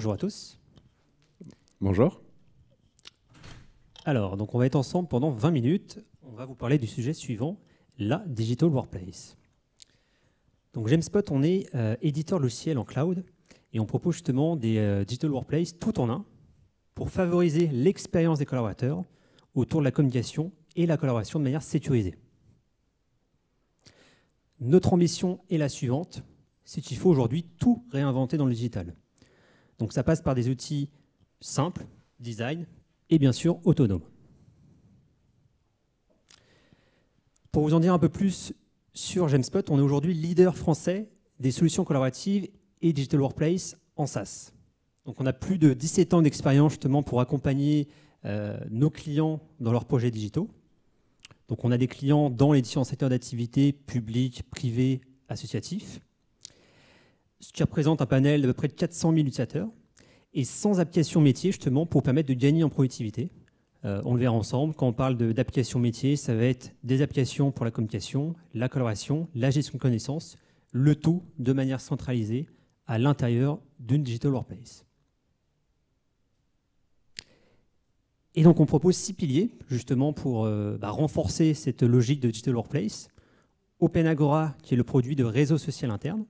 Bonjour à tous. Bonjour. Alors, donc on va être ensemble pendant 20 minutes. On va vous parler du sujet suivant, la Digital Workplace. Donc GemSpot, on est éditeur logiciel en cloud et on propose justement des Digital Workplace tout en un pour favoriser l'expérience des collaborateurs autour de la communication et la collaboration de manière sécurisée. Notre ambition est la suivante, c'est qu'il faut aujourd'hui tout réinventer dans le digital. Donc ça passe par des outils simples, design et bien sûr autonomes. Pour vous en dire un peu plus sur GemSpot, on est aujourd'hui leader français des solutions collaboratives et Digital Workplace en SaaS. Donc on a plus de 17 ans d'expérience justement pour accompagner nos clients dans leurs projets digitaux. Donc on a des clients dans les différents secteurs d'activité, publics, privés, associatifs, ce qui représente un panel de peu près de 400 000 utilisateurs, et sans application métier justement pour permettre de gagner en productivité. On le verra ensemble, quand on parle d'applications métiers, ça va être des applications pour la communication, la collaboration, la gestion de connaissances, le tout de manière centralisée à l'intérieur d'une Digital Workplace. Et donc on propose 6 piliers justement pour renforcer cette logique de Digital Workplace. Open Agora, qui est le produit de réseau social interne.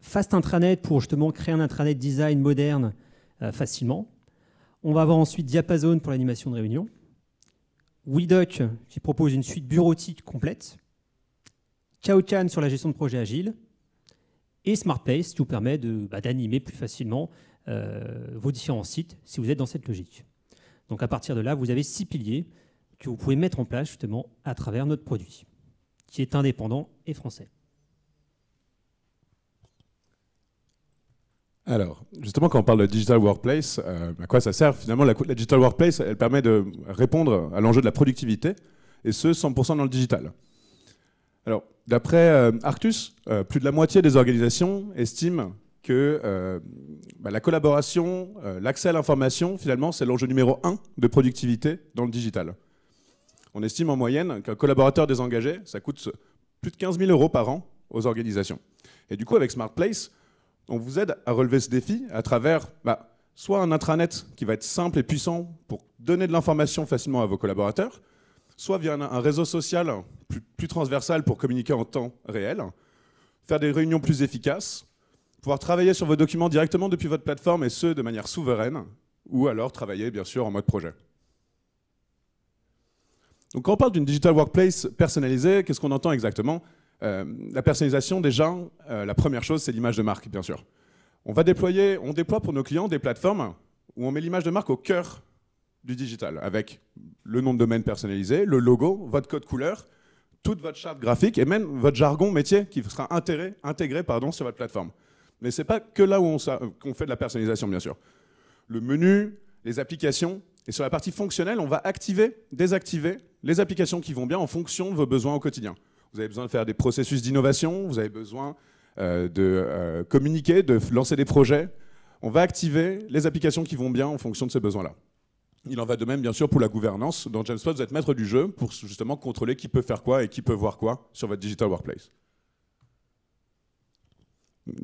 Fast Intranet pour justement créer un intranet design moderne facilement. On va avoir ensuite Diapason pour l'animation de réunion. WeDoc qui propose une suite bureautique complète. Kaokan sur la gestion de projets agiles. Et SmartPlace qui vous permet d'animer plus facilement vos différents sites si vous êtes dans cette logique. Donc à partir de là, vous avez 6 piliers que vous pouvez mettre en place justement à travers notre produit, qui est indépendant et français. Alors, justement, quand on parle de Digital Workplace, à quoi ça sert? Finalement, la Digital Workplace, elle permet de répondre à l'enjeu de la productivité, et ce, 100% dans le digital. Alors, d'après Arctus, plus de la moitié des organisations estiment que la collaboration, l'accès à l'information, finalement, c'est l'enjeu numéro 1 de productivité dans le digital. On estime en moyenne qu'un collaborateur désengagé, ça coûte plus de 15 000 € par an aux organisations. Et du coup, avec SmartPlace, on vous aide à relever ce défi à travers soit un intranet qui va être simple et puissant pour donner de l'information facilement à vos collaborateurs, soit via un réseau social plus transversal pour communiquer en temps réel, faire des réunions plus efficaces, pouvoir travailler sur vos documents directement depuis votre plateforme et ce, de manière souveraine, ou alors travailler bien sûr en mode projet. Donc quand on parle d'une Digital Workplace personnalisée, qu'est-ce qu'on entend exactement ? La personnalisation, déjà, la première chose, c'est l'image de marque, bien sûr. On déploie pour nos clients des plateformes où on met l'image de marque au cœur du digital, avec le nom de domaine personnalisé, le logo, votre code couleur, toute votre charte graphique et même votre jargon métier qui sera intégré sur votre plateforme. Mais ce n'est pas que là où qu'on fait de la personnalisation, bien sûr. Le menu, les applications, et sur la partie fonctionnelle, on va activer, désactiver les applications qui vont bien en fonction de vos besoins au quotidien. Vous avez besoin de faire des processus d'innovation, vous avez besoin de communiquer, de lancer des projets. On va activer les applications qui vont bien en fonction de ces besoins-là. Il en va de même, bien sûr, pour la gouvernance. Dans GemSpot, vous êtes maître du jeu pour justement contrôler qui peut faire quoi et qui peut voir quoi sur votre Digital Workplace.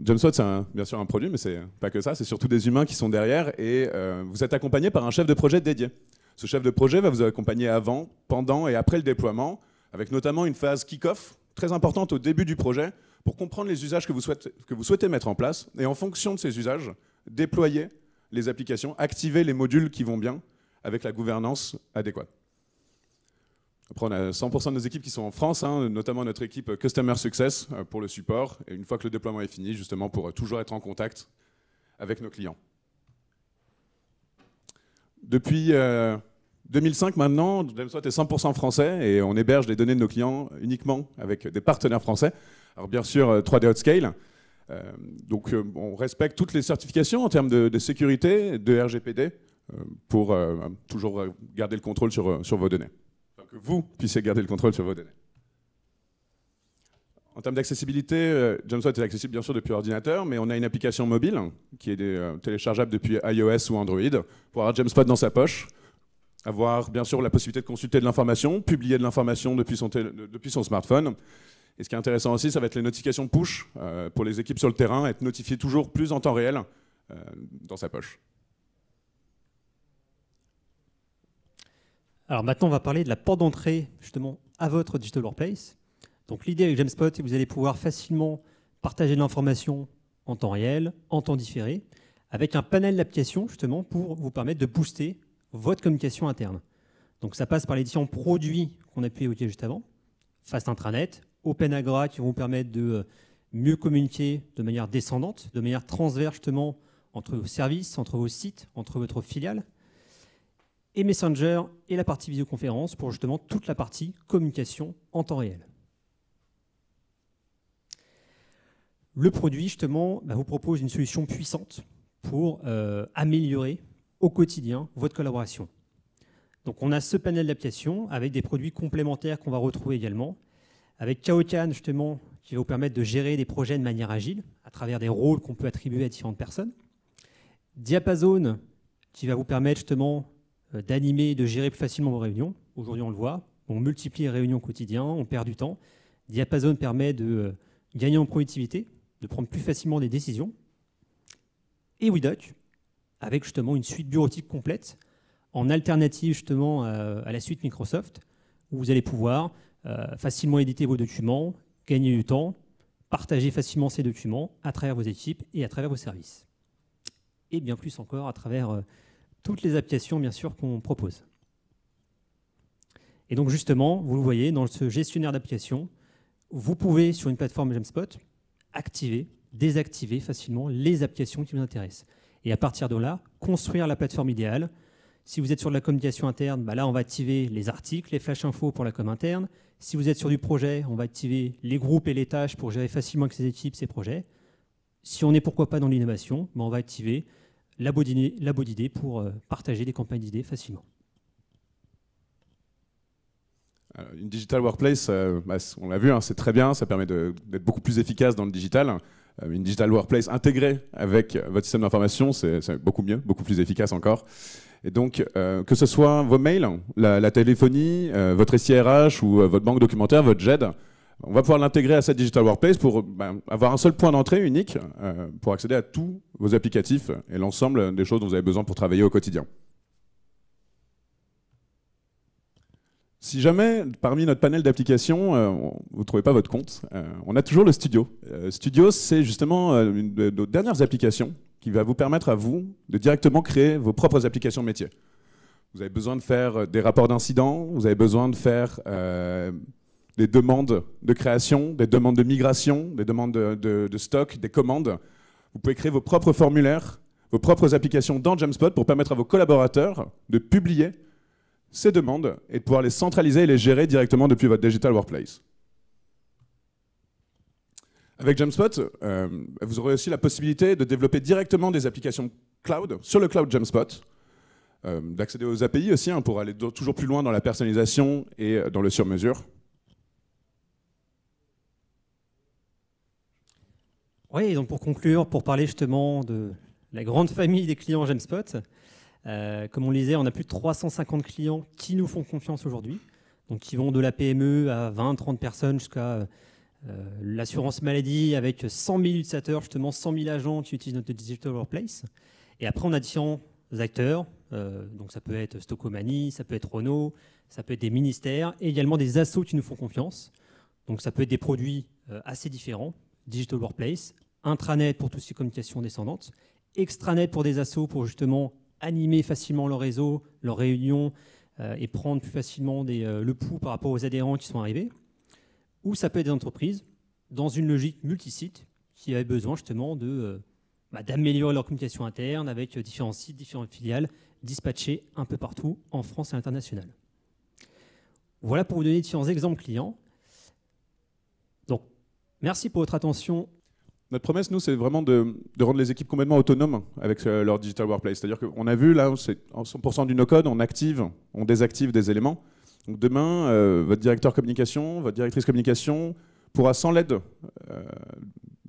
GemSpot, c'est bien sûr un produit, mais c'est pas que ça, c'est surtout des humains qui sont derrière et vous êtes accompagné par un chef de projet dédié. Ce chef de projet va vous accompagner avant, pendant et après le déploiement, avec notamment une phase kick-off très importante au début du projet pour comprendre les usages que vous souhaitez mettre en place et en fonction de ces usages, déployer les applications, activer les modules qui vont bien avec la gouvernance adéquate. Après, on a 100% de nos équipes qui sont en France, notamment notre équipe Customer Success pour le support, et une fois que le déploiement est fini, justement pour toujours être en contact avec nos clients. Depuis 2005 maintenant, GemSpot est 100% français et on héberge les données de nos clients uniquement avec des partenaires français. Alors bien sûr 3D Hotscale, donc on respecte toutes les certifications en termes de sécurité, de RGPD pour toujours garder le contrôle sur vos données. Enfin, que vous puissiez garder le contrôle sur vos données. En termes d'accessibilité, GemSpot est accessible bien sûr depuis ordinateur, mais on a une application mobile qui est téléchargeable depuis iOS ou Android pour avoir GemSpot dans sa poche. Avoir bien sûr la possibilité de consulter de l'information, publier de l'information depuis son smartphone. Et ce qui est intéressant aussi, ça va être les notifications push pour les équipes sur le terrain, être notifiées toujours plus en temps réel dans sa poche. Alors maintenant, on va parler de la porte d'entrée justement à votre Digital Workplace. Donc l'idée avec Gemspot, c'est que vous allez pouvoir facilement partager de l'information en temps réel, en temps différé, avec un panel d'applications justement pour vous permettre de booster votre communication interne. Donc ça passe par les différents produits qu'on a pu évoquer juste avant, Fast Intranet, OpenAgra qui vont vous permettre de mieux communiquer de manière descendante, de manière transverse justement entre vos services, entre vos sites, entre votre filiale, et Messenger et la partie visioconférence pour justement toute la partie communication en temps réel. Le produit, justement, vous propose une solution puissante pour améliorer au quotidien votre collaboration. Donc, on a ce panel d'applications avec des produits complémentaires qu'on va retrouver également, avec Kaokan, justement, qui va vous permettre de gérer des projets de manière agile à travers des rôles qu'on peut attribuer à différentes personnes. Diapason, qui va vous permettre justement d'animer, de gérer plus facilement vos réunions. Aujourd'hui, on le voit, on multiplie les réunions au quotidien, on perd du temps. Diapason permet de gagner en productivité, de prendre plus facilement des décisions. Et WeDoc, avec justement une suite bureautique complète, en alternative justement à la suite Microsoft, où vous allez pouvoir facilement éditer vos documents, gagner du temps, partager facilement ces documents à travers vos équipes et à travers vos services. Et bien plus encore à travers toutes les applications bien sûr qu'on propose. Et donc justement, vous le voyez, dans ce gestionnaire d'applications, vous pouvez sur une plateforme Gemspot activer, désactiver facilement les applications qui vous intéressent. Et à partir de là, construire la plateforme idéale. Si vous êtes sur de la communication interne, là on va activer les articles, les flash infos pour la com interne. Si vous êtes sur du projet, on va activer les groupes et les tâches pour gérer facilement avec ses équipes ces projets. Si on est pourquoi pas dans l'innovation, on va activer la body d'idées pour partager des campagnes d'idées facilement. Une digital workplace, on l'a vu, c'est très bien, ça permet d'être beaucoup plus efficace dans le digital. Une digital workplace intégrée avec votre système d'information, c'est beaucoup mieux, beaucoup plus efficace encore. Et donc, que ce soit vos mails, la téléphonie, votre SIRH ou votre banque documentaire, votre GED, on va pouvoir l'intégrer à cette digital workplace pour avoir un seul point d'entrée unique pour accéder à tous vos applicatifs et l'ensemble des choses dont vous avez besoin pour travailler au quotidien. Si jamais, parmi notre panel d'applications, vous ne trouvez pas votre compte, on a toujours le Studio. Studio, c'est justement une de nos dernières applications qui va vous permettre à vous de directement créer vos propres applications métiers. Vous avez besoin de faire des rapports d'incidents, vous avez besoin de faire des demandes de création, des demandes de migration, des demandes de stock, des commandes. Vous pouvez créer vos propres formulaires, vos propres applications dans Gemspot pour permettre à vos collaborateurs de publier ces demandes et de pouvoir les centraliser et les gérer directement depuis votre digital workplace. Avec Gemspot, vous aurez aussi la possibilité de développer directement des applications cloud sur le cloud Gemspot, d'accéder aux API aussi pour aller toujours plus loin dans la personnalisation et dans le sur-mesure. Oui, donc pour conclure, pour parler justement de la grande famille des clients Gemspot, comme on le disait, on a plus de 350 clients qui nous font confiance aujourd'hui, donc qui vont de la PME à 20-30 personnes jusqu'à l'assurance maladie avec 100 000 utilisateurs, justement 100 000 agents qui utilisent notre Digital Workplace. Et après, on a différents acteurs, donc ça peut être Stocomanie, ça peut être Renault, ça peut être des ministères et également des assos qui nous font confiance. Donc ça peut être des produits assez différents, Digital Workplace, intranet pour tout ce qui est communication descendante, extranet pour des assos pour justement animer facilement leur réseau, leurs réunions et prendre plus facilement le pouls par rapport aux adhérents qui sont arrivés. Ou ça peut être des entreprises dans une logique multisite qui avaient besoin justement d'améliorer leur communication interne avec différents sites, différentes filiales dispatchés un peu partout en France et à l'international. Voilà pour vous donner différents exemples clients. Donc, merci pour votre attention. Notre promesse, nous, c'est vraiment de rendre les équipes complètement autonomes avec leur digital workplace. C'est-à-dire qu'on a vu, là, c'est en 100% du no-code, on désactive des éléments. Donc demain, votre directeur communication, votre directrice communication pourra, sans l'aide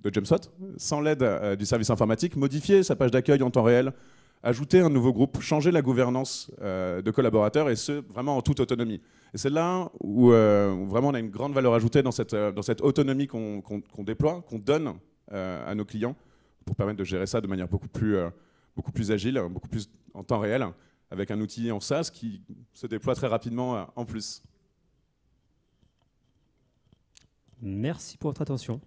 de Gemspot, sans l'aide du service informatique, modifier sa page d'accueil en temps réel, ajouter un nouveau groupe, changer la gouvernance de collaborateurs, et ce, vraiment en toute autonomie. Et c'est là où vraiment on a une grande valeur ajoutée dans cette autonomie qu'on déploie, qu'on donne à nos clients, pour permettre de gérer ça de manière beaucoup plus agile, beaucoup plus en temps réel, avec un outil en SaaS qui se déploie très rapidement en plus. Merci pour votre attention.